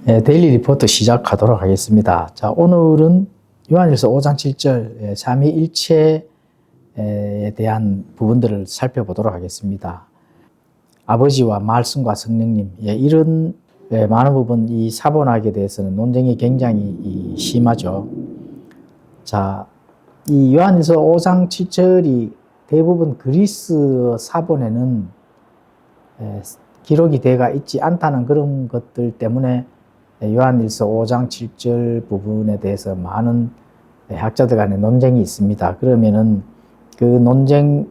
데일리 리포트 시작하도록 하겠습니다. 자, 오늘은 요한일서 5장 7절 삼위일체에 대한 부분들을 살펴보도록 하겠습니다. 아버지와 말씀과 성령님, 이런 많은 부분 이 사본학에 대해서는 논쟁이 굉장히 심하죠. 자, 이 요한일서 5장 7절이 대부분 그리스 사본에는 기록이 되어 있지 않다는 그런 것들 때문에 요한일서 5장 7절 부분에 대해서 많은 학자들 간의 논쟁이 있습니다. 그러면은 그 논쟁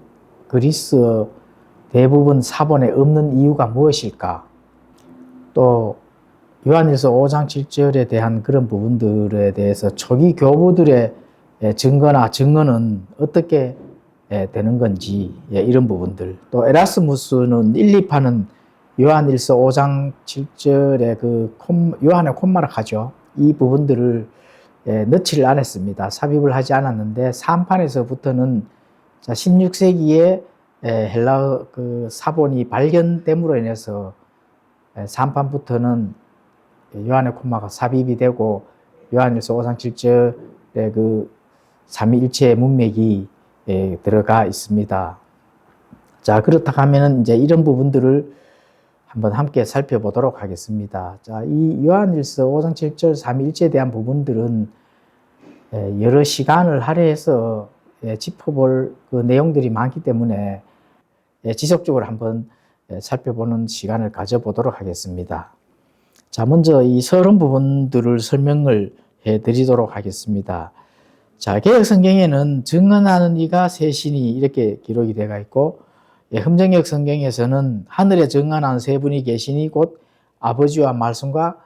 그리스 대부분 사본에 없는 이유가 무엇일까? 또 요한일서 5장 7절에 대한 그런 부분들에 대해서 초기 교부들의 증거나 증언은 어떻게 되는 건지, 이런 부분들. 또 에라스무스는 1, 2파는 요한일서 5장 7절에 요한의 콤마를 하죠. 이 부분들을 넣지를 않았습니다. 삽입을 하지 않았는데 3판에서부터는 16세기에 헬라어 사본이 발견됨으로 인해서 3판부터는 요한의 콤마가 삽입이 되고 요한일서 5장 7절의 삼위일체의 문맥이 들어가 있습니다. 자, 그렇다 하면은 이제 이런 부분들을 한번 함께 살펴보도록 하겠습니다. 자, 이 요한일서 5장 7절 삼위일체에 대한 부분들은 여러 시간을 할애해서 짚어볼 그 내용들이 많기 때문에 지속적으로 한번 살펴보는 시간을 가져보도록 하겠습니다. 자, 먼저 이 서론 부분들을 설명을 해드리도록 하겠습니다. 자, 개역성경에는 증언하는 이가 셋이니 이렇게 기록이 되어 있고, 흠정역 성경에서는 하늘에 증언하는 세 분이 계시니 곧 아버지와 말씀과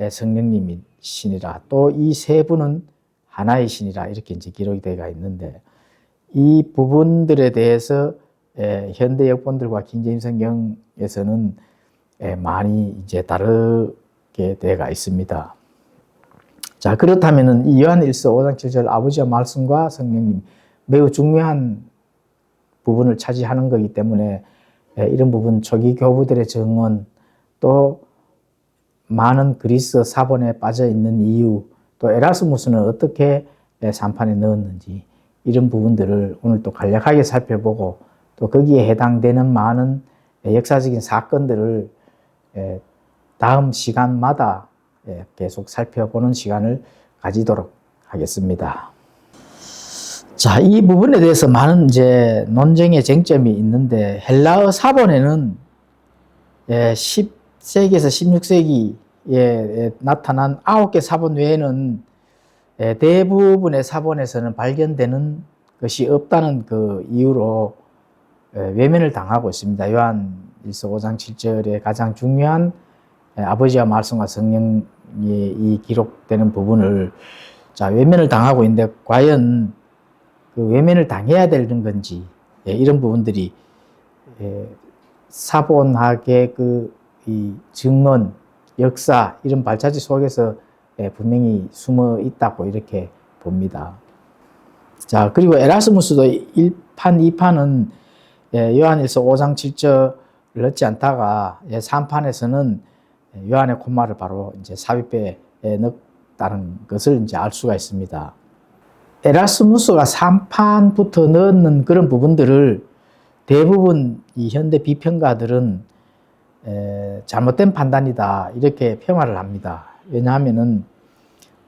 성령님이시니라. 또 이 세 분은 하나이시니라. 이렇게 이제 기록이 되어 있는데, 이 부분들에 대해서 현대 역본들과 킹제임스 성경에서는 많이 이제 다르게 되어 있습니다. 자, 그렇다면은 이 요한일서 5장 7절 아버지와 말씀과 성령님 매우 중요한 부분을 차지하는 거기 때문에 이런 부분 초기 교부들의 증언, 또 많은 그리스 사본에 빠져 있는 이유, 또 에라스무스는 어떻게 3판에 넣었는지 이런 부분들을 오늘 또 간략하게 살펴보고, 또 거기에 해당되는 많은 역사적인 사건들을 다음 시간마다 계속 살펴보는 시간을 가지도록 하겠습니다. 자, 이 부분에 대해서 많은 이제 논쟁의 쟁점이 있는데, 헬라어 사본에는 10세기에서 16세기에 나타난 9개 사본 외에는 대부분의 사본에서는 발견되는 것이 없다는 그 이유로 외면을 당하고 있습니다. 요한일서 5장 7절에 가장 중요한 아버지와 말씀과 성령이 이 기록되는 부분을 외면을 당하고 있는데, 과연 그 외면을 당해야 되는 건지, 이런 부분들이 사본학의 이 증언, 역사 이런 발자취 속에서 분명히 숨어 있다고 이렇게 봅니다. 자, 그리고 에라스무스도 1판, 2판은 요한일서 5장 7절을 넣지 않다가 3판에서는 요한의 콤마를 바로 이제 삽입해 넣었다는 것을 이제 알 수가 있습니다. 에라스무스가 3판부터 넣는 그런 부분들을 대부분 이 현대 비평가들은 잘못된 판단이다 이렇게 평가를 합니다. 왜냐하면은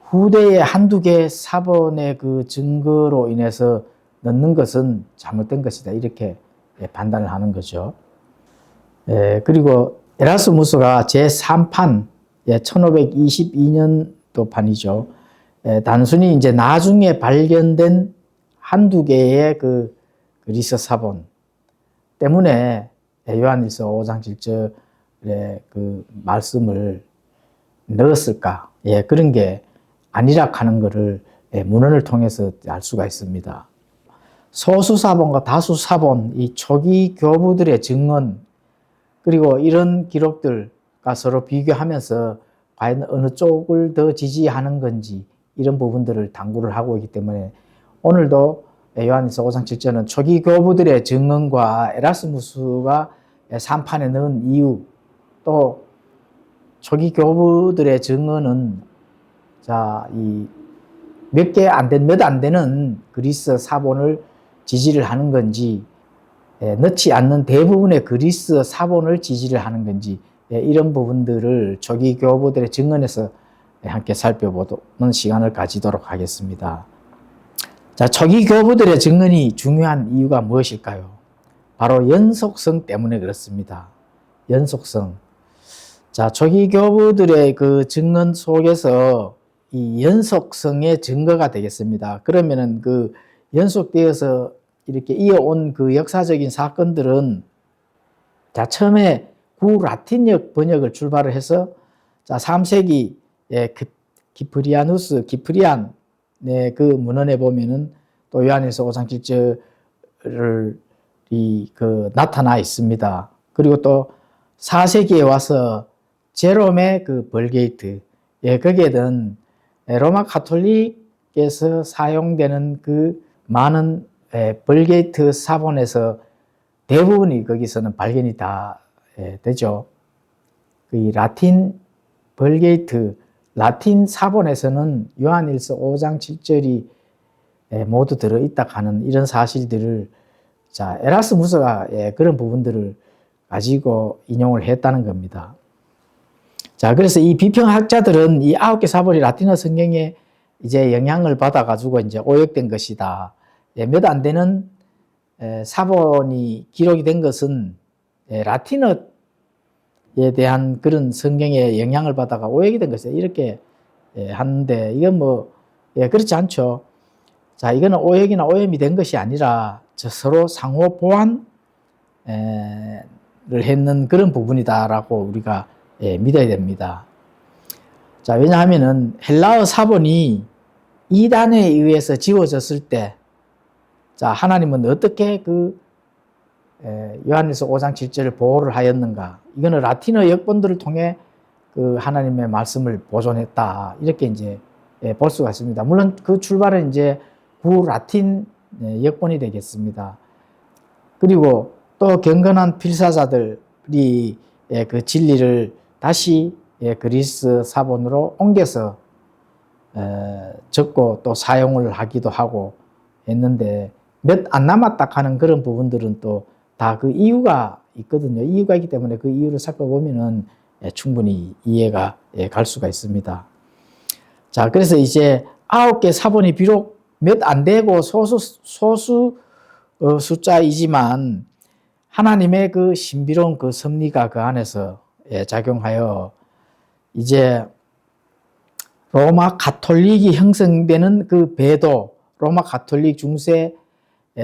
후대의 한두 개 사본의 그 증거로 인해서 넣는 것은 잘못된 것이다 이렇게 판단을 하는 거죠. 그리고 에라스무스가 제3판 1522년도 판이죠. 단순히 이제 나중에 발견된 한두 개의 그 그리스 사본 때문에 요한일서 5장 7절의 그 말씀을 넣었을까? 그런 게 아니라 하는 것을 문헌을 통해서 알 수가 있습니다. 소수 사본과 다수 사본, 이 초기 교부들의 증언, 그리고 이런 기록들과 서로 비교하면서 과연 어느 쪽을 더 지지하는 건지 이런 부분들을 당구를 하고 있기 때문에 오늘도 요한일서 5장 7절은 초기 교부들의 증언과 에라스무스가 3판에 넣은 이유, 또 초기 교부들의 증언은 자, 이 몇 개 안 된, 몇 안 되는 그리스 사본을 지지를 하는 건지, 넣지 않는 대부분의 그리스 사본을 지지를 하는 건지, 이런 부분들을 초기 교부들의 증언에서 함께 살펴보는 시간을 가지도록 하겠습니다. 자, 초기 교부들의 증언이 중요한 이유가 무엇일까요? 바로 연속성 때문에 그렇습니다. 연속성. 자, 초기 교부들의 그 증언 속에서 이 연속성의 증거가 되겠습니다. 그러면은 그 연속되어서 이렇게 이어온 그 역사적인 사건들은, 자, 처음에 구라틴역 번역을 출발을 해서, 자, 3세기 기프리안의 그 문헌에 보면은 또 요한일서 5장 7절을 나타나 있습니다. 그리고 또 4세기에 와서 제롬의 그 벌게이트, 거기에는 로마 가톨릭에서 사용되는 그 많은 벌게이트 사본에서 대부분이 거기서는 발견이 다 되죠. 그 라틴 벌게이트, 라틴 사본에서는 요한일서 5장 7절이 모두 들어있다 하는 이런 사실들을, 자, 에라스무스가 그런 부분들을 가지고 인용을 했다는 겁니다. 자, 그래서 이 비평학자들은 이 9개 사본이 라틴어 성경에 이제 영향을 받아가지고 이제 오역된 것이다. 몇 안 되는 사본이 기록이 된 것은 라틴어에 대한 그런 성경의 영향을 받아가 오역이 된 것이다. 이렇게 하는데, 이건 뭐, 그렇지 않죠. 자, 이거는 오역이나 오염이 된 것이 아니라 서로 상호 보완을 했는 그런 부분이다라고 우리가 믿어야 됩니다. 자, 왜냐하면은 헬라어 사본이 이단에 의해서 지워졌을 때, 자, 하나님은 어떻게 그 요한일서 5장 7절을 보호를 하였는가? 이거는 라틴어 역본들을 통해 그 하나님의 말씀을 보존했다. 이렇게 이제 볼 수가 있습니다. 물론 그 출발은 이제 구라틴 역본이 되겠습니다. 그리고 또 경건한 필사자들이 그 진리를 다시 그리스 사본으로 옮겨서 적고 또 사용을 하기도 하고 했는데, 몇 안 남았다 하는 그런 부분들은 또 다 그 이유가 있거든요. 이유가 있기 때문에 그 이유를 살펴보면은 충분히 이해가 갈 수가 있습니다. 자, 그래서 이제 9개 사본이 비록 몇 안 되고 소수 숫자이지만 하나님의 그 신비로운 그 섭리가 그 안에서 작용하여 이제 로마 가톨릭이 형성되는 그 배도, 로마 가톨릭 중세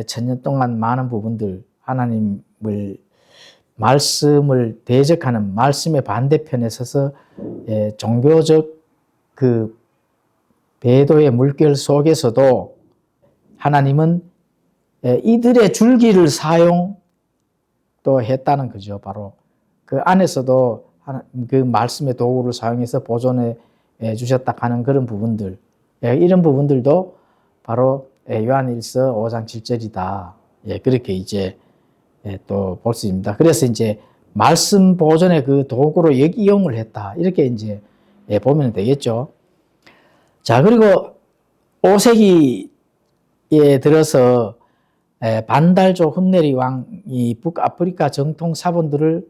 천년 동안 많은 부분들, 하나님을 말씀을 대적하는 말씀의 반대편에 서서 종교적 그 배도의 물결 속에서도 하나님은 이들의 줄기를 사용 또 했다는 거죠. 바로 그 안에서도 그 말씀의 도구를 사용해서 보존해 주셨다 하는 그런 부분들, 이런 부분들도 바로 요한일서 5장 7절이다. 그렇게 이제 또 볼 수 있습니다. 그래서 이제 말씀 보존의 그 도구로 이용을 했다. 이렇게 이제 보면 되겠죠. 자, 그리고 5세기에 들어서 반달조 훗내리 왕이 북아프리카 정통 사본들을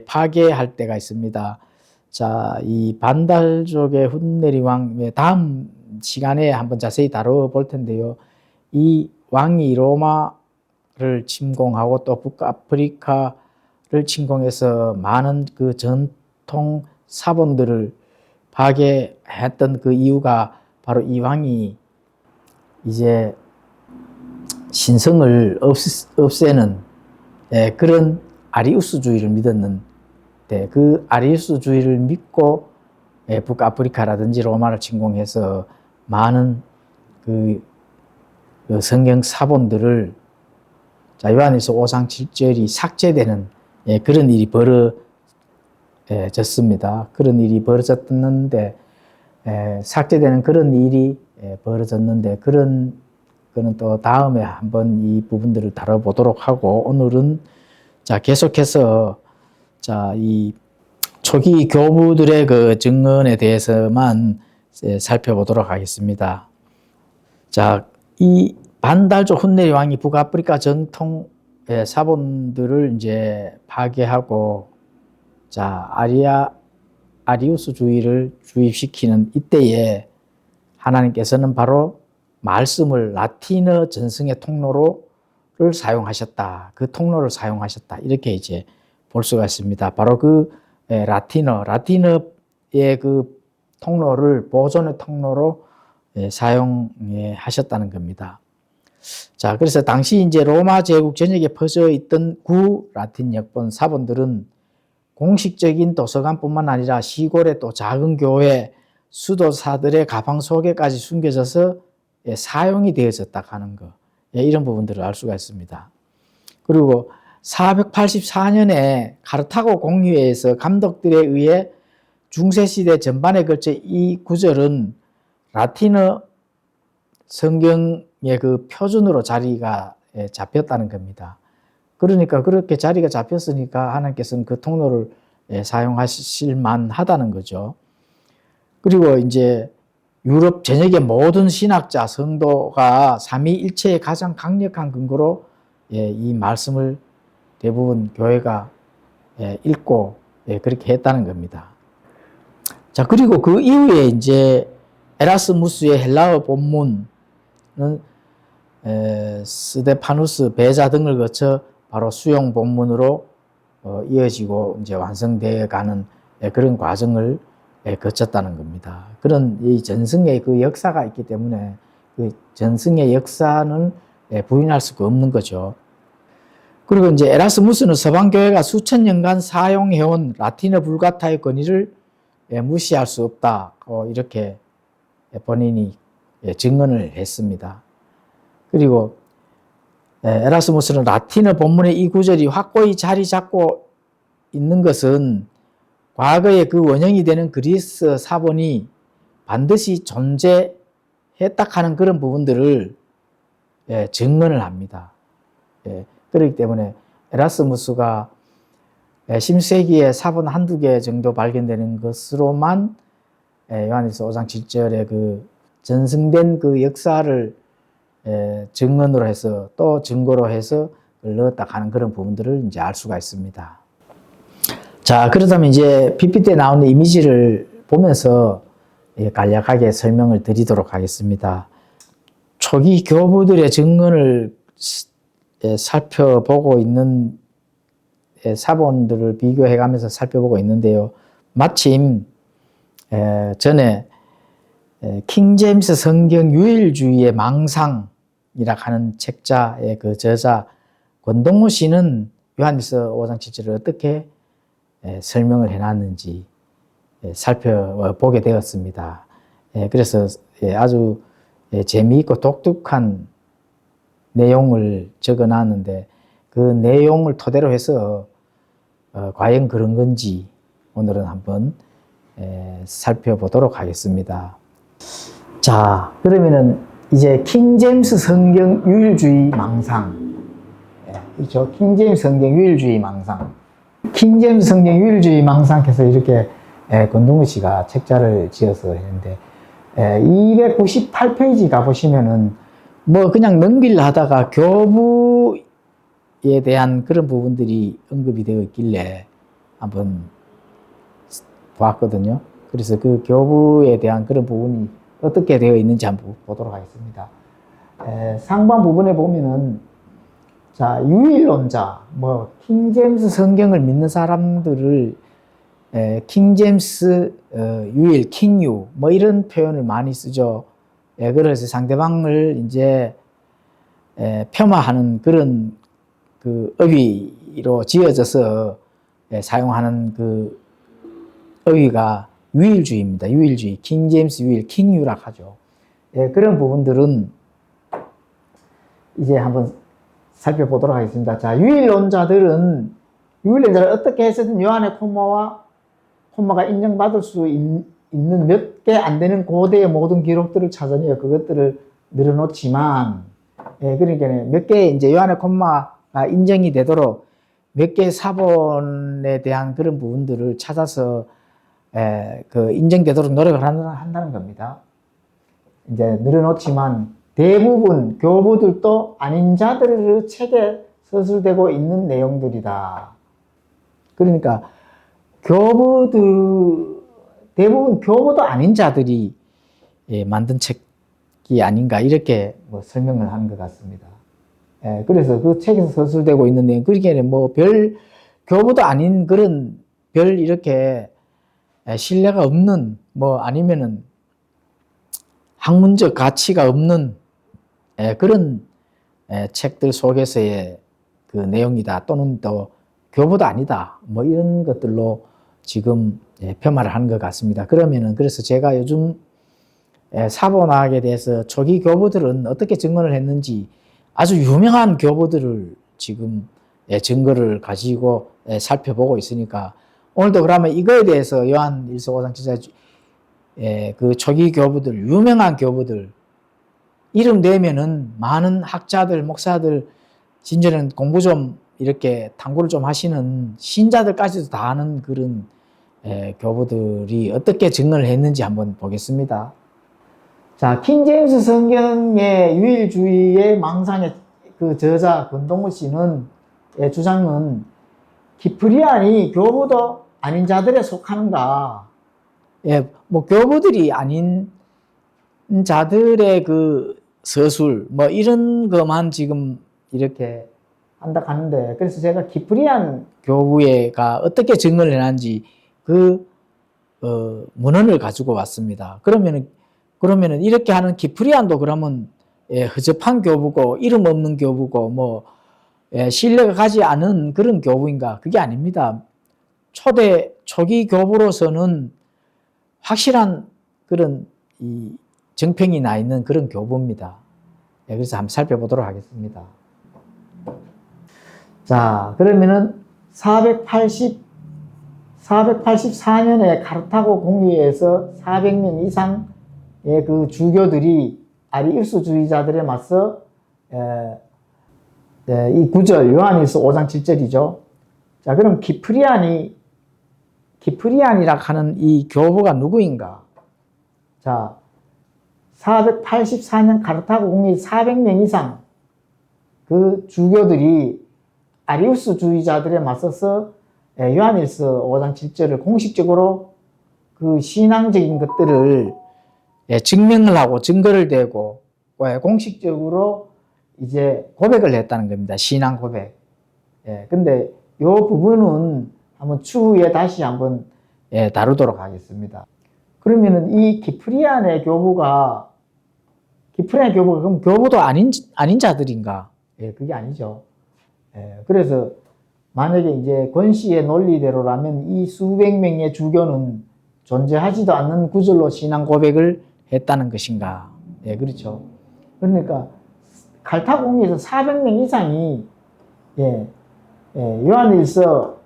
파괴할 때가 있습니다. 자, 이 반달족의 훗내리 왕, 다음 시간에 한번 자세히 다뤄볼 텐데요. 이 왕이 로마를 침공하고 또 북아프리카를 침공해서 많은 그 전통 사본들을 파괴했던 그 이유가 바로 이 왕이 이제 신성을 없애는 그런 아리우스주의를 믿었는데, 그 아리우스주의를 믿고 북아프리카라든지 로마를 침공해서 많은 그 성경 사본들을, 자, 요한일서 5장 7절이 삭제되는 그런 일이 벌어졌습니다. 그런 일이 벌어졌는데, 삭제되는 그런 일이 벌어졌는데, 그런 거는 또 다음에 한번 이 부분들을 다뤄보도록 하고, 오늘은 자, 계속해서 자, 이 초기 교부들의 그 증언에 대해서만 살펴보도록 하겠습니다. 자, 이 반달조 훈내리 왕이 북아프리카 정통 사본들을 이제 파괴하고, 자, 아리우스주의를 주입시키는 이때에 하나님께서는 바로 말씀을 라틴어 전승의 통로를 사용하셨다. 그 통로를 사용하셨다. 이렇게 이제 볼 수가 있습니다. 바로 그 라틴어의 그 통로를 보존의 통로로 사용하셨다는 겁니다. 자, 그래서 당시 이제 로마 제국 전역에 퍼져 있던 구 라틴 역본 사본들은 공식적인 도서관뿐만 아니라 시골의 또 작은 교회, 수도사들의 가방 속에까지 숨겨져서 사용이 되어졌다 하는 거, 이런 부분들을 알 수가 있습니다. 그리고 484년에 카르타고 공의회에서 감독들에 의해 중세시대 전반에 걸쳐 이 구절은 라틴어 성경의 그 표준으로 자리가 잡혔다는 겁니다. 그러니까 그렇게 자리가 잡혔으니까 하나님께서는 그 통로를 사용하실 만하다는 거죠. 그리고 이제 유럽 전역의 모든 신학자, 성도가 삼위일체의 가장 강력한 근거로 이 말씀을 대부분 교회가 읽고 그렇게 했다는 겁니다. 자, 그리고 그 이후에 이제 에라스무스의 헬라어 본문은 스데파누스, 베자 등을 거쳐 바로 수용 본문으로 이어지고 이제 완성되어 가는 그런 과정을 거쳤다는 겁니다. 그런 이 전승의 그 역사가 있기 때문에 그 전승의 역사는 부인할 수가 없는 거죠. 그리고 이제 에라스무스는 서방교회가 수천 년간 사용해온 라틴어 불가타의 권위를 무시할 수 없다. 이렇게 본인이 증언을 했습니다. 그리고 에라스무스는 라틴어 본문의 이 구절이 확고히 자리 잡고 있는 것은 과거에 그 원형이 되는 그리스 사본이 반드시 존재했다 하는 그런 부분들을 증언을 합니다. 그렇기 때문에 에라스무스가 10세기에 사본 한두 개 정도 발견되는 것으로만 요한일서 5장 7절에 그 전승된 그 역사를 증언으로 해서 또 증거로 해서 넣었다 하는 그런 부분들을 이제 알 수가 있습니다. 자, 그렇다면 이제 PPT에 나오는 이미지를 보면서 간략하게 설명을 드리도록 하겠습니다. 초기 교부들의 증언을 살펴보고 있는 사본들을 비교해가면서 살펴보고 있는데요. 마침 전에 킹제임스 성경 유일주의의 망상이라 하는 책자의 그 저자 권동우 씨는 요한일서 5장 7절을 어떻게 설명을 해놨는지 살펴보게 되었습니다. 그래서 아주 재미있고 독특한 내용을 적어놨는데 그 내용을 토대로 해서 과연 그런 건지 오늘은 한번 살펴보도록 하겠습니다. 자, 그러면은 이제 킹제임스 성경 유일주의 망상, 그렇죠? 킹제임스 성경 유일주의 망상, 킹제임스 성경 유일주의 망상께서 이렇게 권동우 씨가 책자를 지어서 했는데 298페이지 가보시면은 뭐 그냥 넘기려 하다가 교부에 대한 그런 부분들이 언급이 되어 있길래 한번 보았거든요. 그래서 그 교부에 대한 그런 부분이 어떻게 되어 있는지 한번 보도록 하겠습니다. 상반 부분에 보면은 자, 유일론자, 뭐 킹제임스 성경을 믿는 사람들을 킹제임스 유일, 킹유 뭐 이런 표현을 많이 쓰죠. 그래서 상대방을 이제 폄하하는 그런 그 어휘로 지어져서 사용하는 그 어휘가 유일주의입니다. 유일주의, 킹제임스 유일, 킹유라고 하죠. 그런 부분들은 이제 한번 살펴보도록 하겠습니다. 자, 유일론자를 어떻게 해서든 요한의 콤마가 인정받을 수 있는 몇 개 안 되는 고대의 모든 기록들을 찾아내어 그것들을 늘어놓지만, 그러니까 몇 개 이제 요한의 콤마가 인정이 되도록 몇 개 사본에 대한 그런 부분들을 찾아서 그 인정되도록 노력을 한다는 겁니다. 이제 늘어놓지만 대부분 교부들도 아닌 자들의 책에 서술되고 있는 내용들이다. 그러니까 대부분 교부도 아닌 자들이 만든 책이 아닌가 이렇게 뭐 설명을 하는 것 같습니다. 그래서 그 책에서 서술되고 있는 내용, 그러기에는 뭐 교부도 아닌 그런 이렇게 신뢰가 없는 뭐 아니면은 학문적 가치가 없는 그런 책들 속에서의 그 내용이다, 또는 또 교부도 아니다, 뭐 이런 것들로 지금 폄하를 하는 것 같습니다. 그래서 제가 요즘 사본학에 대해서 초기 교부들은 어떻게 증언을 했는지 아주 유명한 교부들을 지금 증거를 가지고 살펴보고 있으니까, 오늘도 그러면 이거에 대해서 요한 1서 5장 7절 그 초기 교부들, 유명한 교부들 이름 내면은 많은 학자들, 목사들, 진전은 공부 좀 이렇게 탐구를 좀 하시는 신자들까지도 다 아는 그런 교부들이 어떻게 증언을 했는지 한번 보겠습니다. 자, 킹제임스 성경의 유일주의의 망상의 그 저자 권동우 씨는 주장은 기프리안이 교부도 아닌 자들에 속하는가? 뭐 교부들이 아닌 자들의 그 서술 뭐 이런 것만 지금 이렇게 한다 하는데, 그래서 제가 기프리안 교부가 어떻게 증언을 해놨는지 그 문헌을 가지고 왔습니다. 그러면은 이렇게 하는 기프리안도 그러면 허접한 교부고 이름 없는 교부고 뭐 신뢰가 가지 않은 그런 교부인가? 그게 아닙니다. 초기 교부로서는 확실한 그런 이 정평이 나 있는 그런 교부입니다. 그래서 한번 살펴보도록 하겠습니다. 자, 그러면은 484년에 카르타고 공의회에서 400명 이상의 그 주교들이 아리우스주의자들에 맞서 이 구절 요한일서 5장 7절이죠. 자, 그럼 기프리안이라 하는 이 교부가 누구인가? 자, 484년 카르타고 공의 400명 이상 그 주교들이 아리우스주의자들에 맞서서 요한일서 5장 7절을 공식적으로 그 신앙적인 것들을 증명을 하고 증거를 대고 공식적으로 이제 고백을 했다는 겁니다. 신앙 고백. 근데 이 부분은 한번 추후에 다시 한번 다루도록 하겠습니다. 그러면은 이 기프리안의 교부가 그럼 교부도 아닌 자들인가? 그게 아니죠. 그래서 만약에 이제 권 씨의 논리대로라면 이 수백 명의 주교는 존재하지도 않는 구절로 신앙 고백을 했다는 것인가? 그렇죠. 그러니까 카르타고에서 400명 이상이 요한일서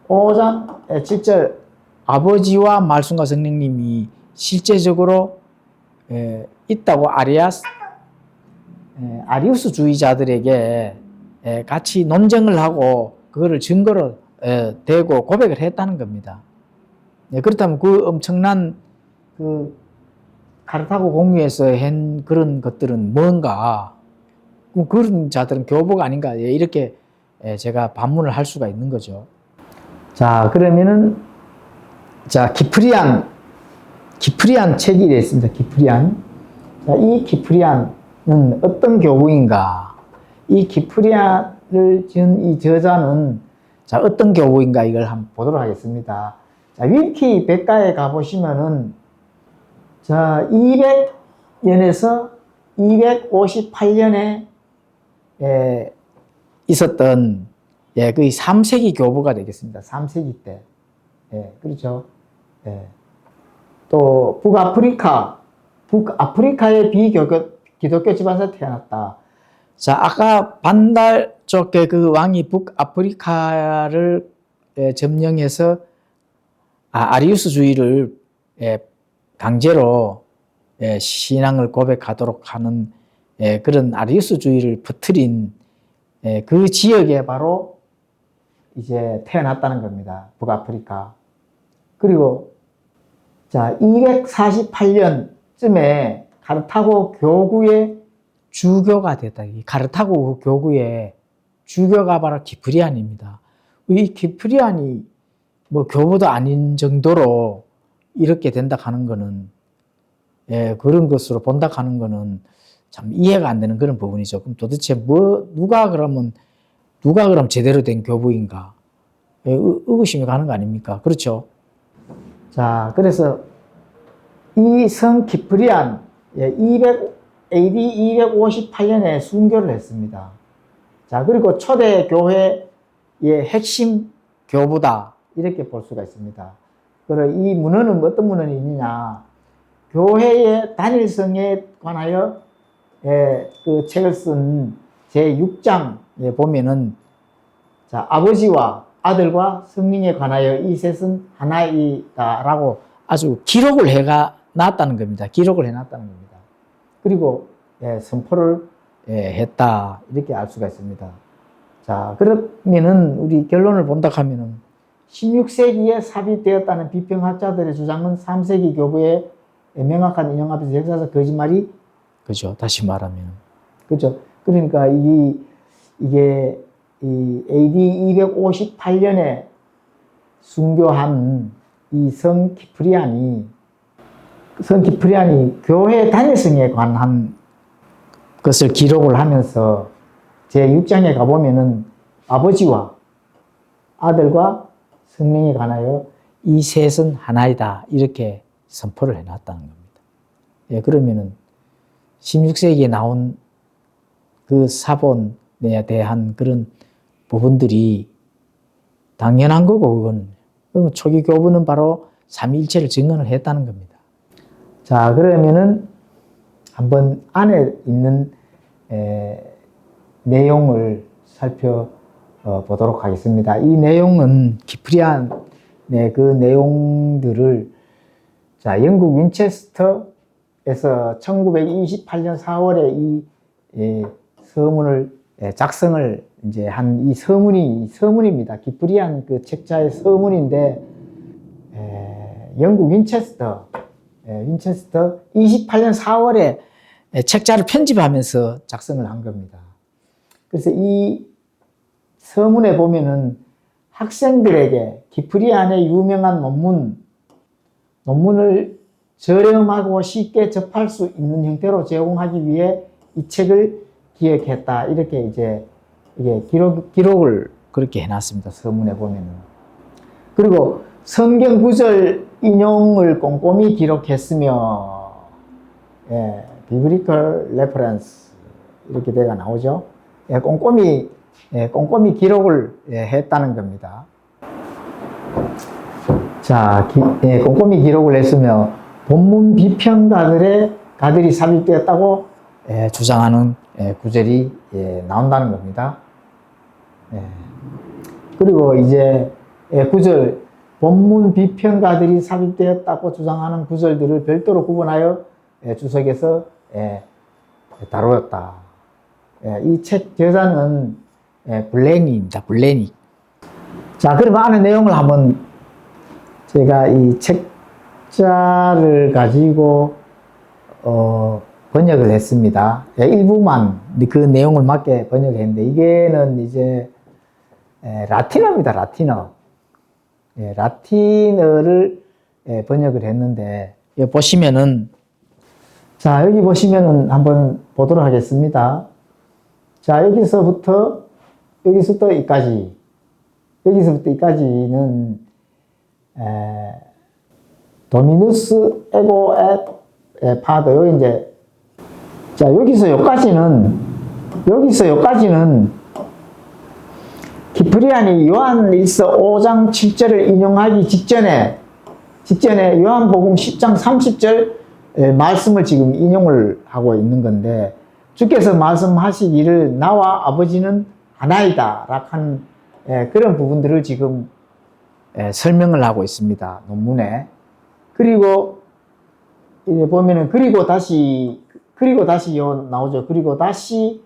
5장 7절 아버지와 말씀과 성령님이 실제적으로 있다고 아리우스주의자들에게 같이 논쟁을 하고 그거를 증거로 대고 고백을 했다는 겁니다. 그렇다면 그 엄청난 그 카르타고 공의에서 한 그런 것들은 뭔가? 그런 자들은 교부가 아닌가? 이렇게 제가 반문을 할 수가 있는 거죠. 자, 그러면은 자, 기프리안 책이 있습니다. 기프리안. 자, 이 기프리안은 어떤 교부인가? 이 기프리안을 지은 이 저자는 자, 어떤 교부인가? 이걸 한번 보도록 하겠습니다. 자, 위키 백과에 가보시면은 자, 200년에서 258년에 있었던 거의 3세기 교부가 되겠습니다. 3세기 때. 그렇죠. 또 북아프리카의 기독교 집안에서 태어났다. 자, 아까 반달 쪽에 그 왕이 북아프리카를 점령해서 아리우스주의를 강제로 신앙을 고백하도록 하는 그런 아리우스주의를 퍼뜨린 그 지역에 바로 이제 태어났다는 겁니다. 북아프리카. 그리고 자, 248년쯤에 카르타고 교구의 주교가 됐다. 이 카르타고 교구의 주교가 바로 키프리안입니다. 이 키프리안이 뭐 교부도 아닌 정도로 이렇게 된다 하는 거는, 예, 그런 것으로 본다 하는 거는 참 이해가 안 되는 그런 부분이죠. 그럼 도대체 누가 그럼 제대로 된 교부인가? 예, 의구심이 가는 거 아닙니까? 그렇죠? 자, 그래서 이 성 키프리안, AD 258년에 순교를 했습니다. 자, 그리고 초대 교회의 핵심 교부다, 이렇게 볼 수가 있습니다. 그리고 이 문헌은 어떤 문헌이 있느냐, 교회의 단일성에 관하여 그 책을 쓴 제6장에 보면은, 자, 아버지와 아들과 성령에 관하여 이 셋은 하나이다라고 아주 기록을 해놨다는 겁니다. 기록을 해놨다는 겁니다. 그리고 선포를 했다, 이렇게 알 수가 있습니다. 자, 그러면은 우리 결론을 본다 하면은 16세기에 삽입되었다는 비평학자들의 주장은 3세기 교부의 명확한 인용 앞에서 역사적 거짓말이, 그죠? 다시 말하면, 그죠? 그러니까 이게 이 AD 258년에 순교한 이 성 키프리안이 교회 단일성에 관한 것을 기록을 하면서 제6장에 가보면은 아버지와 아들과 성령에 관하여 이 셋은 하나이다, 이렇게 선포를 해놨다는 겁니다. 예, 그러면은 16세기에 나온 그 사본에 대한 그런 부분들이 당연한 거고, 그거는 초기 교부는 바로 삼위일체를 증언을 했다는 겁니다. 자, 그러면은 한번 안에 있는 내용을 살펴보도록 하겠습니다. 이 내용은 키프리안의 그 내용들을, 자, 영국 윈체스터에서 1928년 4월에 이 서문을 작성을 이제 한 이 서문입니다. 키프리안 그 책자의 서문인데, 영국 윈체스터 28년 4월에 책자를 편집하면서 작성을 한 겁니다. 그래서 이 서문에 보면은 학생들에게 키프리안의 유명한 논문을 저렴하고 쉽게 접할 수 있는 형태로 제공하기 위해 이 책을 기획했다, 이렇게 이제 이게 기록을 그렇게 해놨습니다. 서문에 보면은. 그리고 성경 구절 인용을 꼼꼼히 기록했으며, biblical reference 이렇게 돼가 나오죠. 꼼꼼히 기록을 했다는 겁니다. 자, 꼼꼼히 기록을 했으며 본문 비평가들이 삽입되었다고 주장하는 구절이 나온다는 겁니다. 그리고 이제 구절, 본문 비평가들이 삽입되었다고 주장하는 구절들을 별도로 구분하여 주석에서 다루었다. 이 책 저자는 블레니입니다. 블레니. 자, 그러면 안에 내용을 한번 제가 이 책자를 가지고 번역을 했습니다. 일부만 그 내용을 맞게 번역했는데, 이게는 이제 라틴어입니다. 라틴어. 라틴어를 번역을 했는데, 여기 보시면은, 자, 여기 보시면은 한번 보도록 하겠습니다. 자, 여기서부터 여기서부터 이까지는 도미누스 에고 에 파더, 여기 이제, 자, 여기서 여기까지는 키프리안이 요한일서 5장 7절을 인용하기 직전에 요한복음 10장 30절 말씀을 지금 인용을 하고 있는 건데, 주께서 말씀하시기를 나와 아버지는 하나이다 라한 그런 부분들을 지금 설명을 하고 있습니다. 논문에. 그리고 보면은 그리고 다시 나오죠. 그리고 다시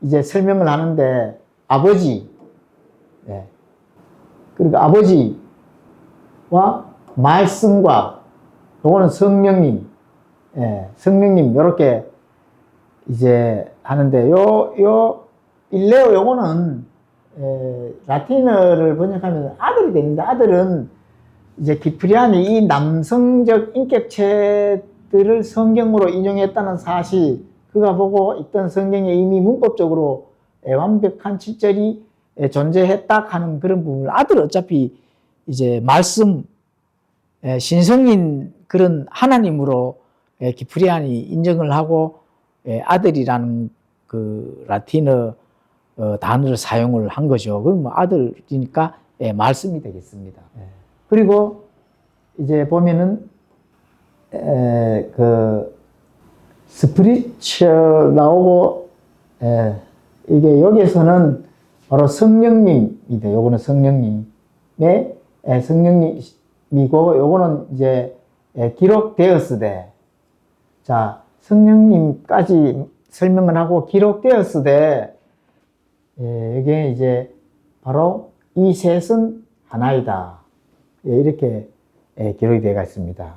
이제 설명을 하는데, 아버지, 그리고 아버지와 말씀과 요거는 성령님, 성령님 요렇게 이제 하는데 일레오 요거는 라틴어를 번역하면 아들이 되는데, 아들은 이제 기프리안이 이 남성적 인격체들을 성경으로 인용했다는 사실, 그가 보고 있던 성경에 이미 문법적으로 완벽한 7절이 존재했다 하는 그런 부분을, 아들 어차피 이제 말씀, 신성인 그런 하나님으로 기프리안이 인정을 하고 아들이라는 그 라틴어 단어를 사용을 한 거죠. 그럼 뭐 아들이니까 말씀이 되겠습니다. 그리고 이제 보면은 그 스피리추얼 나오고 이게 여기에서는 바로 성령님이다. 요거는 성령님의 성령님이고, 요거는 이제 기록되었으되, 자 성령님까지 설명을 하고 기록되었으되, 이게 이제 바로 이 셋은 하나이다. 이렇게 기록이 되어 있습니다.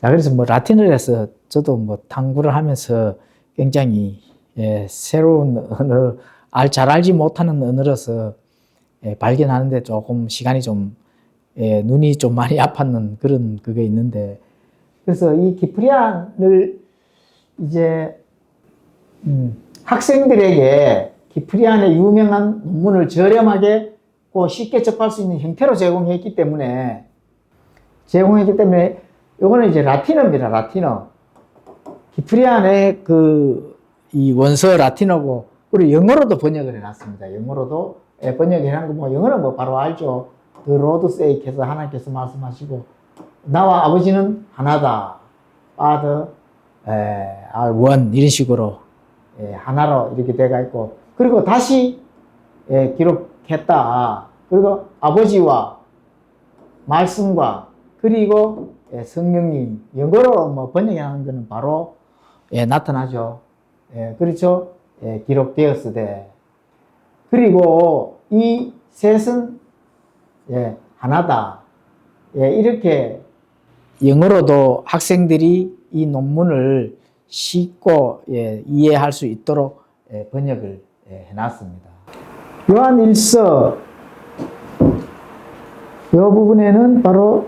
자, 그래서 뭐 라틴어에서 저도 뭐 탐구를 하면서 굉장히 새로운 언어, 잘 알지 못하는 언어로서 발견하는데 조금 시간이 좀 눈이 좀 많이 아팠는 그런 그게 있는데, 그래서 이 기프리안을 이제 학생들에게 기프리안의 유명한 논문을 저렴하게 쉽게 접할 수 있는 형태로 제공했기 때문에 요거는 이제 라틴어입니다. 라틴어. 기프리안의 이 원서 라틴어고, 그리고 영어로도 번역을 해놨습니다. 영어로도 번역을 해놓은 거, 뭐 영어는 뭐 바로 알죠. The Lord sake해서 하나님께서 말씀하시고, 나와 아버지는 하나다. Father are one. 이런 식으로 하나로 이렇게 돼가 있고, 그리고 다시 기록했다. 그리고 아버지와 말씀과 그리고 성령님, 영어로 뭐 번역하는 것은 바로 나타나죠. 그렇죠. 기록되었으되, 그리고 이 셋은 하나다. 이렇게 영어로도 학생들이 이 논문을 쉽고 이해할 수 있도록 번역을 해놨습니다. 요한 1서 이 부분에는 바로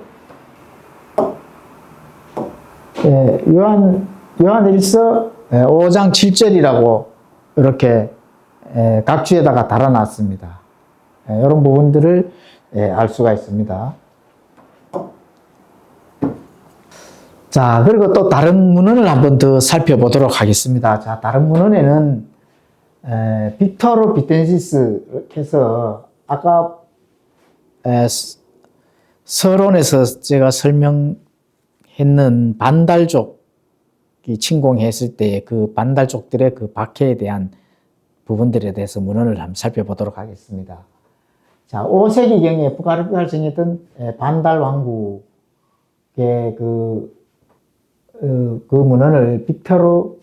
요한 1서 5장 7절이라고 이렇게 각주에다가 달아놨습니다. 이런 부분들을 알 수가 있습니다. 자, 그리고 또 다른 문헌을 한번 더 살펴보도록 하겠습니다. 자, 다른 문헌에는 빅토르 비텐시스 해서 아까 서론에서 제가 설명했는 반달족이 침공했을 때 그 반달족들의 그 박해에 대한 부분들에 대해서 문헌을 한번 살펴보도록 하겠습니다. 자, 5세기경에 북아르피아를 정했던 반달 왕국의 그 문헌을 빅토르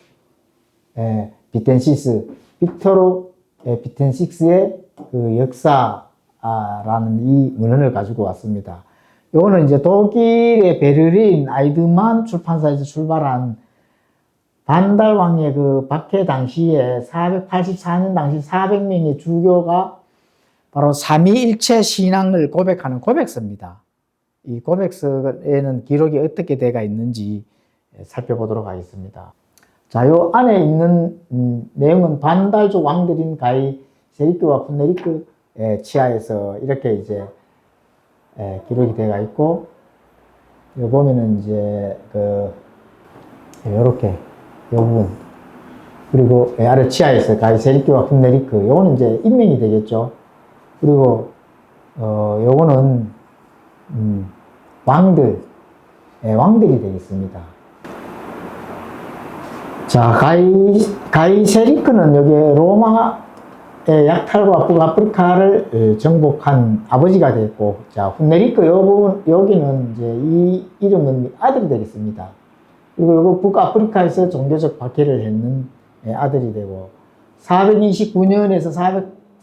비텐시스의 그 역사라는 이 문헌을 가지고 왔습니다. 이거는 이제 독일의 베를린 아이드만 출판사에서 출발한 반달 왕의 그 박해 당시에 484년 당시 400명의 주교가 바로 삼위일체 신앙을 고백하는 고백서입니다. 이 고백서에는 기록이 어떻게 되어 있는지 살펴보도록 하겠습니다. 자, 요 안에 있는 내용은 반달족 왕들인 가이 세리크와 훈네리크 치하에서 이렇게 이제 기록이 되어 있고, 요 보면은 이제 요렇게 요 부분, 그리고 아래 치하에서 가이 세리크와 훈네리크, 요거는 이제 인명이 되겠죠. 그리고 요거는 왕들이 되겠습니다. 자, 가이 세리크는 여기 로마의 약탈과 북아프리카를 정복한 아버지가 됐고, 자, 훈네리크 요 부분, 여기는 이제 이 이름은 아들이 되겠습니다. 그리고 요거 북아프리카에서 종교적 박해를 했는 아들이 되고, 429년에서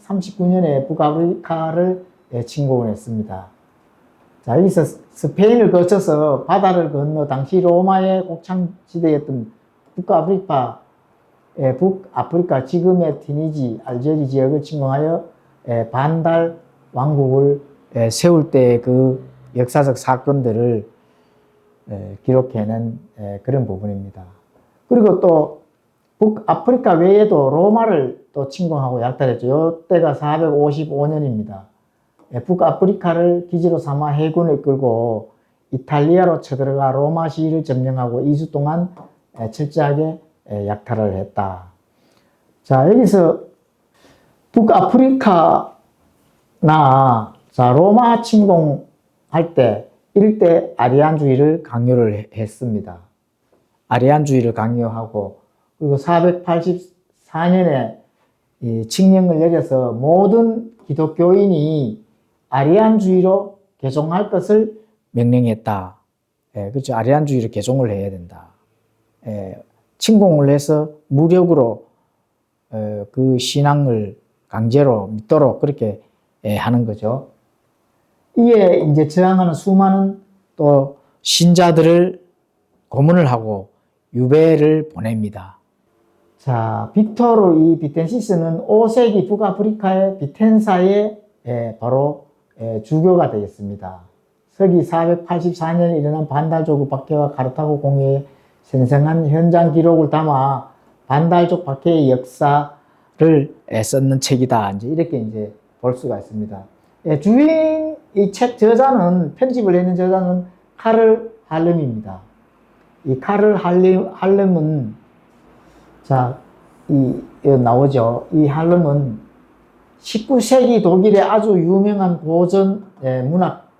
439년에 북아프리카를 침공을 했습니다. 자, 여기서 스페인을 거쳐서 바다를 건너 당시 로마의 곡창지대였던 북아프리카 지금의 튀니지, 알제리 지역을 침공하여 반달 왕국을 세울 때 그 역사적 사건들을 기록해낸 그런 부분입니다. 그리고 또 북아프리카 외에도 로마를 또 침공하고 약탈했죠. 이때가 455년입니다. 북아프리카를 기지로 삼아 해군을 이끌고 이탈리아로 쳐들어가 로마 시위를 점령하고 2주 동안 철저하게 약탈을 했다. 자, 여기서 북아프리카나 자, 로마 침공할 때 일대 아리안주의를 강요를 했습니다. 아리안주의를 강요하고 그리고 484년에 칙령을 내려서 모든 기독교인이 아리안주의로 개종할 것을 명령했다. 그렇죠. 아리안주의로 개종을 해야 된다. 침공을 해서 무력으로 그 신앙을 강제로 믿도록 그렇게 하는 거죠. 이에 이제 저항하는 수많은 또 신자들을 고문을 하고 유배를 보냅니다. 자, 빅토르 이 비텐시스는 5세기 북아프리카의 비텐사의 바로 주교가 되겠습니다. 서기 484년에 일어난 반달족 박해와 카르타고 공의의 생생한 현장 기록을 담아 반달족 박해의 역사를 썼는 책이다. 이렇게 이제 볼 수가 있습니다. 주인 이 책 저자는 편집을 했는 저자는 카를 할렘입니다. 이 카를 할렘은 자, 나오죠. 이 할렘은 19세기 독일의 아주 유명한 고전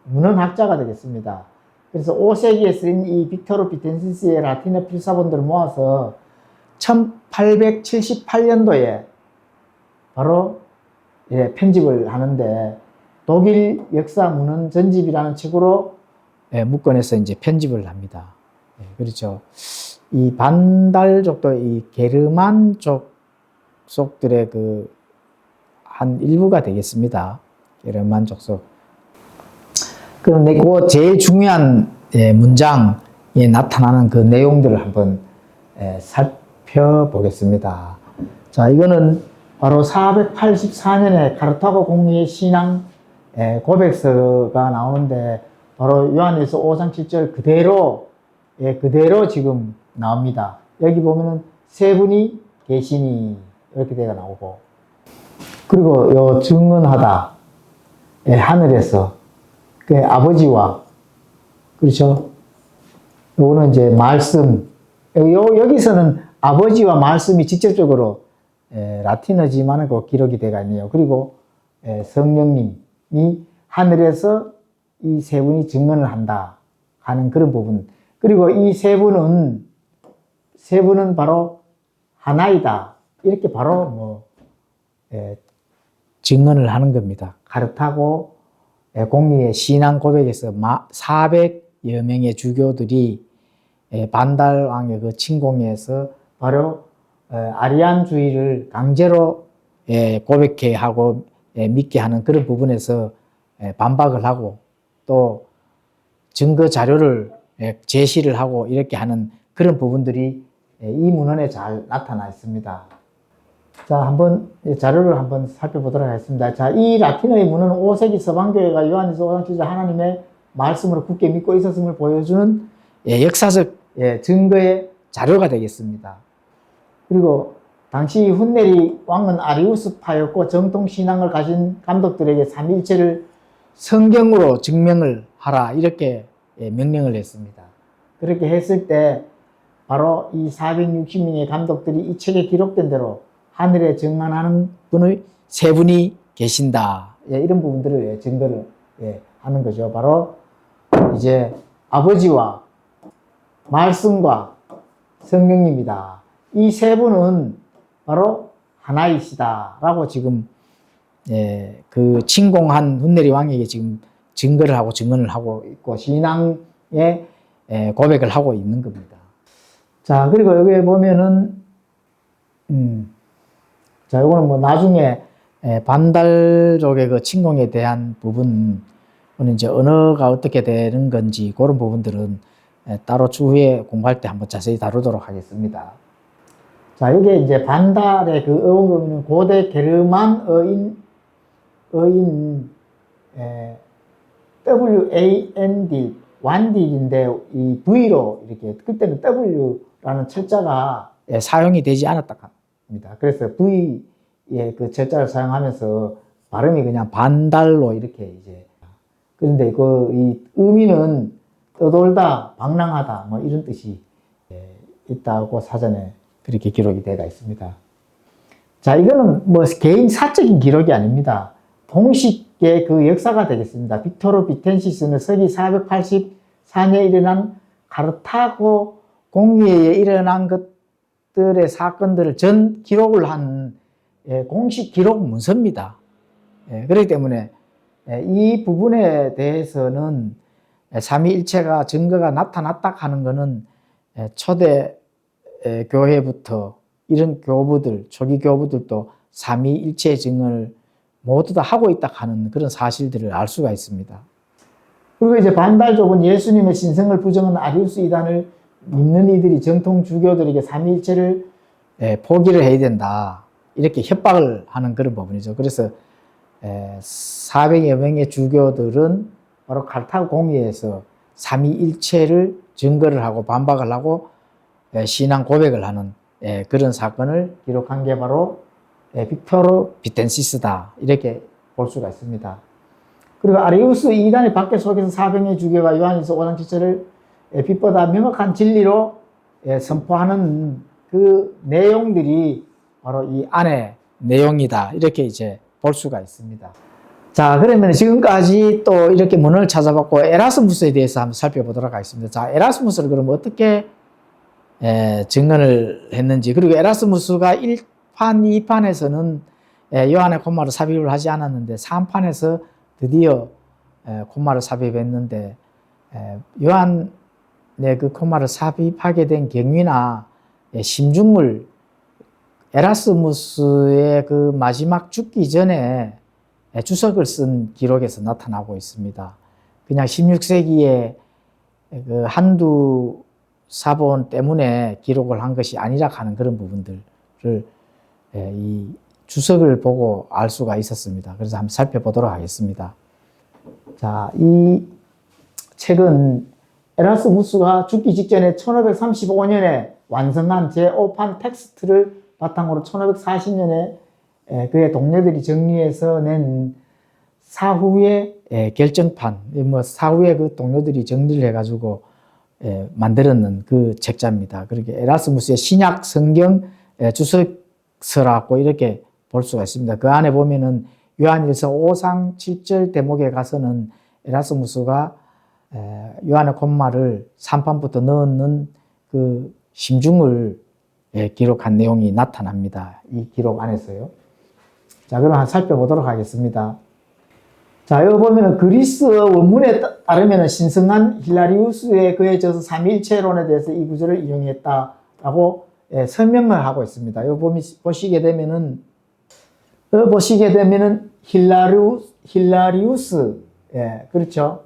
문헌학자가 되겠습니다. 그래서 5세기에 쓰인 이 빅토르 비텐시스의 라틴어 필사본들을 모아서 1878년도에 바로 편집을 하는데 독일 역사 문헌 전집이라는 책으로 묶어내서 이제 편집을 합니다. 그렇죠. 이 반달족도 이 게르만족 속들의 그 한 일부가 되겠습니다. 게르만족 속. 그런데 그 제일 중요한 문장에 나타나는 그 내용들을 한번 살펴보겠습니다. 자, 이거는 바로 484년에 카르타고 공의의 신앙 고백서가 나오는데 바로 요한일서 5장 7절 그대로 지금 나옵니다. 여기 보면은 세 분이 계시니 이렇게 되어 나오고 그리고 요 증언하다 하늘에서 그 아버지와 그렇죠. 요거는 이제 말씀 여기서는 아버지와 말씀이 직접적으로 라틴어지만 그 기록이 되어 있네요. 그리고 성령님이 하늘에서 이 세 분이 증언을 한다 하는 그런 부분. 그리고 이 세 분은 바로 하나이다. 이렇게 바로 증언을 하는 겁니다. 카르타고 공의의 신앙 고백에서 400여 명의 주교들이 반달왕의 그 침공에서 바로 아리안주의를 강제로 고백해 하고 믿게 하는 그런 부분에서 반박을 하고 또 증거 자료를 제시를 하고 이렇게 하는 그런 부분들이 이 문헌에 잘 나타나 있습니다. 자, 한번 자료를 한번 살펴보도록 하겠습니다. 자, 이 라틴어의 문헌은 5세기 서방교회가 요한일서 5장 7절 하나님의 말씀으로 굳게 믿고 있었음을 보여주는 역사적 증거의 자료가 되겠습니다. 그리고 당시 훈네리 왕은 아리우스파였고 정통신앙을 가진 감독들에게 삼위일체를 성경으로 증명을 하라 이렇게 명령을 했습니다. 그렇게 했을 때 바로 이 460명의 감독들이 이 책에 기록된 대로 하늘에 증언하는 분의 세 분이 계신다. 이런 부분들을 증거를 하는 거죠. 바로 이제 아버지와 말씀과 성령님이다. 이 세 분은 바로 하나이시다라고 지금 그 침공한 훈네리 왕에게 지금 증거를 하고 증언을 하고 있고 신앙의 고백을 하고 있는 겁니다. 자, 그리고 여기에 보면은 자, 이거는 뭐 나중에 반달족의 그 침공에 대한 부분은 이제 언어가 어떻게 되는 건지 그런 부분들은 따로 추후에 공부할 때 한번 자세히 다루도록 하겠습니다. 자, 여기에 이제 반달의 그 어원금은 고대 게르만 어인 WAND, 완딜인데 이 V로 이렇게 그때는 W라는 철자가 사용이 되지 않았다 합니다. 그래서 V의 그 철자를 사용하면서 발음이 그냥 반달로 이렇게 이제 그런데 이 의미는 떠돌다, 방랑하다 뭐 이런 뜻이 있다고 사전에 그렇게 기록이 되어 있습니다. 자, 이거는 뭐 개인 사적인 기록이 아닙니다. 동식의 그 역사가 되겠습니다. 빅토르 비텐시스는 서기 484년에 일어난 카르타고 공의회에 일어난 것들의 사건들을 전 기록을 한 공식 기록 문서입니다. 그렇기 때문에 이 부분에 대해서는 삼위일체가 증거가 나타났다 하는 것은 초대 교회부터 이런 교부들, 초기 교부들도 삼위일체 증언을 모두 다 하고 있다 하는 그런 사실들을 알 수가 있습니다. 그리고 이제 반달족은 예수님의 신성을 부정한 아리우스 이단을 믿는 이들이 정통 주교들에게 삼위일체를 포기를 해야 된다. 이렇게 협박을 하는 그런 부분이죠. 그래서 400여 명의 주교들은 바로 카르타고 공의회에서 삼위일체를 증거를 하고 반박을 하고 신앙 고백을 하는 그런 사건을 기록한 게 바로 빅토르 비텐시스다 이렇게 볼 수가 있습니다. 그리고 아리우스 이단의 박해 속에서 400의 주교가 요한일서 5장 7절을 빛보다 명확한 진리로 선포하는 그 내용들이 바로 이 안의 내용이다 이렇게 이제 볼 수가 있습니다. 자, 그러면 지금까지 또 이렇게 문헌을 찾아봤고 에라스무스에 대해서 한번 살펴보도록 하겠습니다. 자, 에라스무스를 그럼 어떻게 증언을 했는지, 그리고 에라스무스가 1판, 2판에서는 요한의 콤마를 삽입을 하지 않았는데 3판에서 드디어 콤마를 삽입했는데 요한의 그 콤마를 삽입하게 된 경위나 심중을 에라스무스의 그 마지막 죽기 전에 주석을 쓴 기록에서 나타나고 있습니다. 그냥 16세기에 그 한두 사본 때문에 기록을 한 것이 아니라 하는 그런 부분들을 이 주석을 보고 알 수가 있었습니다. 그래서 한번 살펴보도록 하겠습니다. 자, 이 책은 에라스무스가 죽기 직전에 1535년에 완성한 제5판 텍스트를 바탕으로 1540년에 그의 동료들이 정리해서 낸 사후의 결정판, 뭐 사후에 그 동료들이 정리를 해가지고 만들었는 그 책자입니다. 그렇게 에라스무스의 신약 성경 주석서라고 이렇게 볼 수가 있습니다. 그 안에 보면은 요한일서 5장 7절 대목에 가서는 에라스무스가 요한의 콤마를 3판부터 넣는 그 심중을 기록한 내용이 나타납니다. 이 기록 안에서요. 자, 그럼 한번 살펴보도록 하겠습니다. 자, 여기 보면은 그리스 원문에 따르면은 신성한 힐라리우스에 그해져서 삼위일체론에 대해서 이 구절을 인용했다라고 설명을 하고 있습니다. 여기 보시게 되면은 힐라리우스, 그렇죠.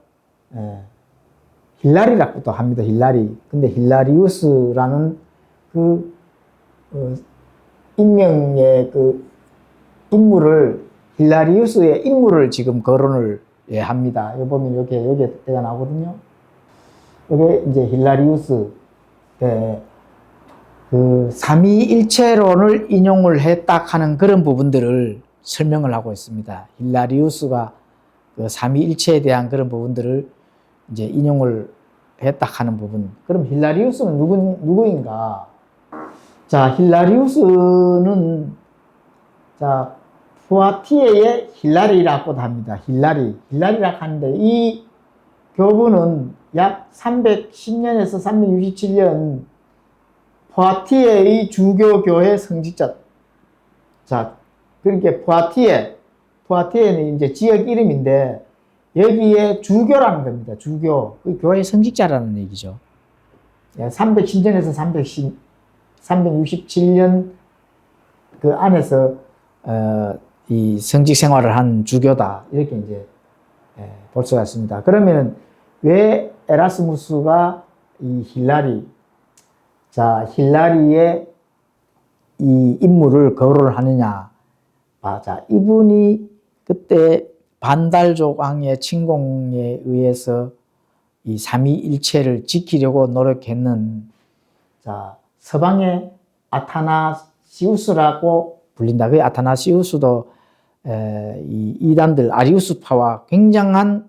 힐라리라고도 합니다. 힐라리. 근데 힐라리우스라는 그 인명의 그 인물을 힐라리우스의 인물을 지금 거론을 합니다. 여기 보면 여기에 때가 나오거든요. 이게 이제 힐라리우스 그 삼위일체론을 인용을 했다 하는 그런 부분들을 설명을 하고 있습니다. 힐라리우스가 그 삼위일체에 대한 그런 부분들을 이제 인용을 했다 하는 부분. 그럼 힐라리우스는 누구인가? 자, 힐라리우스는 자, 푸아티에의 힐라리라고도 합니다. 힐라리라고 하는데 이 교부는 약 310년에서 367년 푸아티에의 주교교회 성직자. 자, 그러니까 푸아티에는 이제 지역 이름인데 여기에 주교라는 겁니다. 주교. 그 교회 성직자라는 얘기죠. 310년에서 367년 그 안에서 이 성직 생활을 한 주교다 이렇게 이제 볼 수가 있습니다. 그러면 왜 에라스무스가 이 힐라리의 이 인물을 거론을 하느냐? 자, 이분이 그때 반달족 왕의 침공에 의해서 이 삼위일체를 지키려고 노력했는 자, 서방의 아타나시우스라고 불린다. 그 아타나시우스도 이 이단들 아리우스파와 굉장한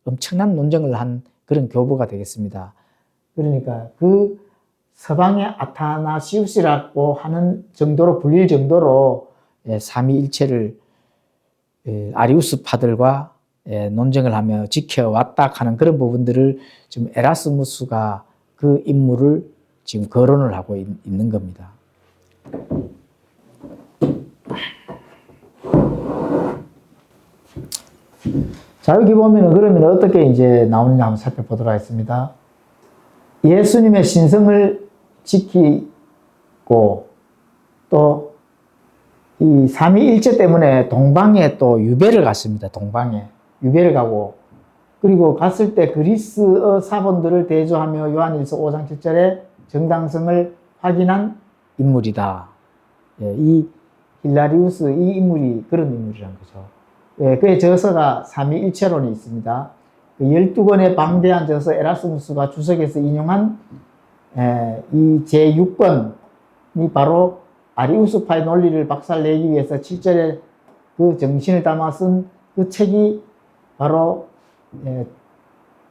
엄청난 논쟁을 한 그런 교부가 되겠습니다. 그러니까 그 서방의 아타나시우스라고 하는 정도로 불릴 정도로 삼위일체를 아리우스파들과 논쟁을 하며 지켜왔다 하는 그런 부분들을 지금 에라스무스가 그 인물을 지금 거론을 하고 있는 겁니다. 자, 여기 보면은 그러면 어떻게 이제 나오느냐 한번 살펴보도록 하겠습니다. 예수님의 신성을 지키고 또 이 삼위일체 때문에 동방에 또 유배를 갔습니다. 동방에 유배를 가고 그리고 갔을 때 그리스어 사본들을 대조하며 요한일서 5장 7절에 정당성을 확인한 인물이다. 이 힐라리우스 이 인물이 그런 인물이란 거죠. 그의 저서가 삼위일체론이 있습니다. 그 12권의 방대한 저서 에라스무스가 주석에서 인용한 이 제6권이 바로 아리우스파의 논리를 박살내기 위해서 7절에 그 정신을 담아 쓴 그 책이 바로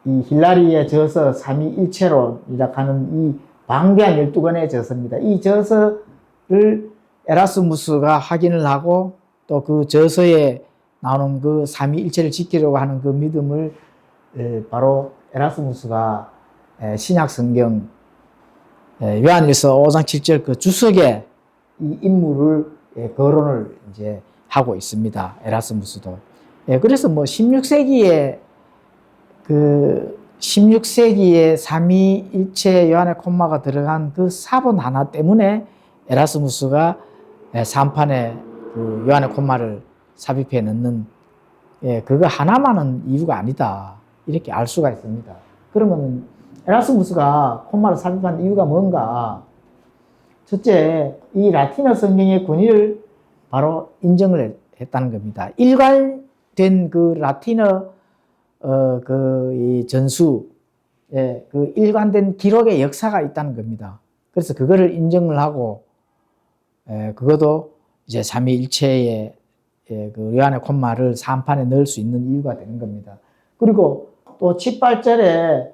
이 힐라리의 저서 삼위일체론이라 하는 이 방대한 12권의 저서입니다. 이 저서를 에라스무스가 확인을 하고 또 그 저서에 나오는 그 삼위일체를 지키려고 하는 그 믿음을 바로 에라스무스가 신약 성경 요한일서 5장 7절 그 주석에 이 인물을 거론을 이제 하고 있습니다. 에라스무스도. 그래서 뭐 16세기에 삼위일체 요한의 콤마가 들어간 그 사본 하나 때문에 에라스무스가 삼판에 그 요한의 콤마를 삽입해 넣는 그거 하나만은 이유가 아니다. 이렇게 알 수가 있습니다. 그러면 에라스무스가 콤마를 삽입한 이유가 뭔가? 첫째, 이 라틴어 성경의 권위를 바로 인정을 했다는 겁니다. 일관된 그 라틴어 이 전수, 그 일관된 기록의 역사가 있다는 겁니다. 그래서 그거를 인정을 하고, 그것도 이제 삼위일체의 그 요한의 콤마를 삼판에 넣을 수 있는 이유가 되는 겁니다. 그리고 또 7, 8절에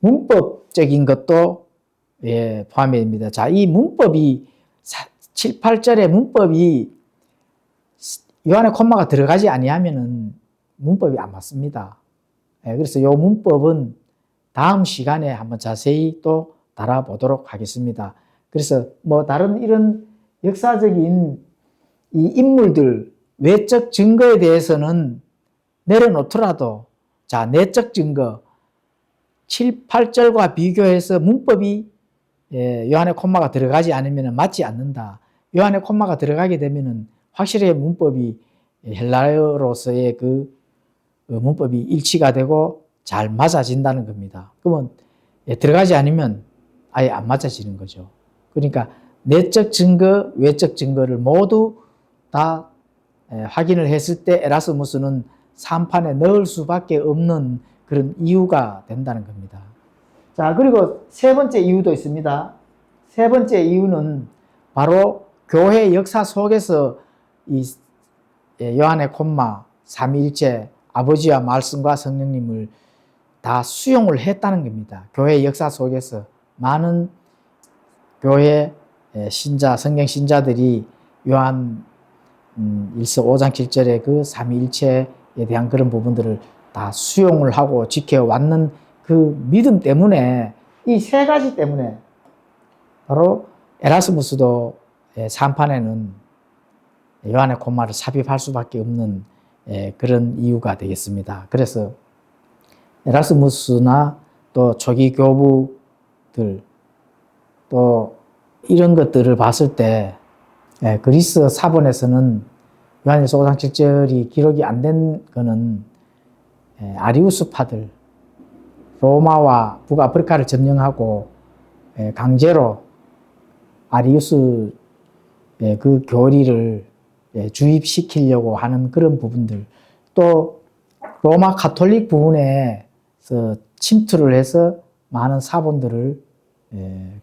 문법적인 것도 포함이 됩니다. 자, 이 문법이 7, 8절의 문법이 요한의 콤마가 들어가지 아니하면은 문법이 안 맞습니다. 그래서 이 문법은 다음 시간에 한번 자세히 또 다뤄보도록 하겠습니다. 그래서 뭐 다른 이런 역사적인 이 인물들 외적 증거에 대해서는 내려놓더라도 자, 내적 증거 7, 8절과 비교해서 문법이 요한의 콤마가 들어가지 않으면 맞지 않는다. 요한의 콤마가 들어가게 되면 확실히 문법이 헬라어로서의 그 문법이 일치가 되고 잘 맞아진다는 겁니다. 그러면 들어가지 않으면 아예 안 맞아지는 거죠. 그러니까 내적 증거, 외적 증거를 모두 다 확인을 했을 때 에라스무스는 삼판에 넣을 수밖에 없는 그런 이유가 된다는 겁니다. 자, 그리고 세 번째 이유도 있습니다. 세 번째 이유는 바로 교회 역사 속에서 이 요한의 콤마, 삼위일체, 아버지와 말씀과 성령님을 다 수용을 했다는 겁니다. 교회 역사 속에서 많은 교회 신자, 성경 신자들이 요한 일서 5장 7절의 그 삼위일체에 대한 그런 부분들을 다 수용을 하고 지켜왔는 그 믿음 때문에 이 세 가지 때문에 바로 에라스무스도 삼판에는 요한의 콤마를 삽입할 수밖에 없는 그런 이유가 되겠습니다. 그래서 에라스무스나 또 초기 교부들 또 이런 것들을 봤을 때 그리스 사본에서는 요한일서 5장 7절이 기록이 안 된 거는 아리우스파들, 로마와 북아프리카를 점령하고 강제로 아리우스 그 교리를 주입시키려고 하는 그런 부분들, 또 로마 가톨릭 부분에서 침투를 해서 많은 사본들을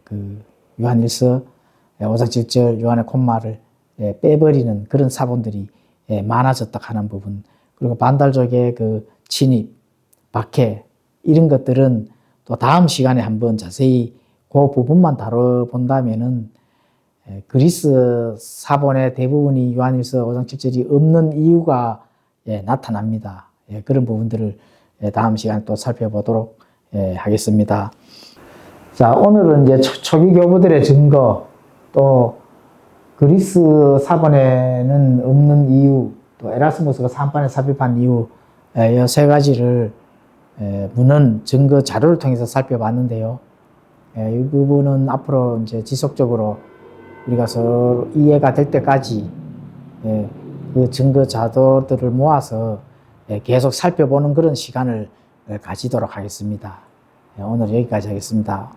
그 요한일서 5장 7절 요한의 콧말을 빼버리는 그런 사본들이 많아졌다 하는 부분, 그리고 반달족의 그 진입, 박해 이런 것들은 또 다음 시간에 한번 자세히 그 부분만 다뤄본다면은 그리스 사본의 대부분이 요한일서 5장 7절이 없는 이유가 나타납니다. 그런 부분들을 다음 시간에 또 살펴보도록 하겠습니다. 자, 오늘은 이제 초기 교부들의 증거, 또 그리스 사본에는 없는 이유, 또 에라스무스가 산반에 삽입한 이유, 이 세 가지를 문헌 증거 자료를 통해서 살펴봤는데요. 이 부분은 앞으로 이제 지속적으로 우리가 서로 이해가 될 때까지 그 증거 자료들을 모아서 계속 살펴보는 그런 시간을 가지도록 하겠습니다. 오늘 여기까지 하겠습니다.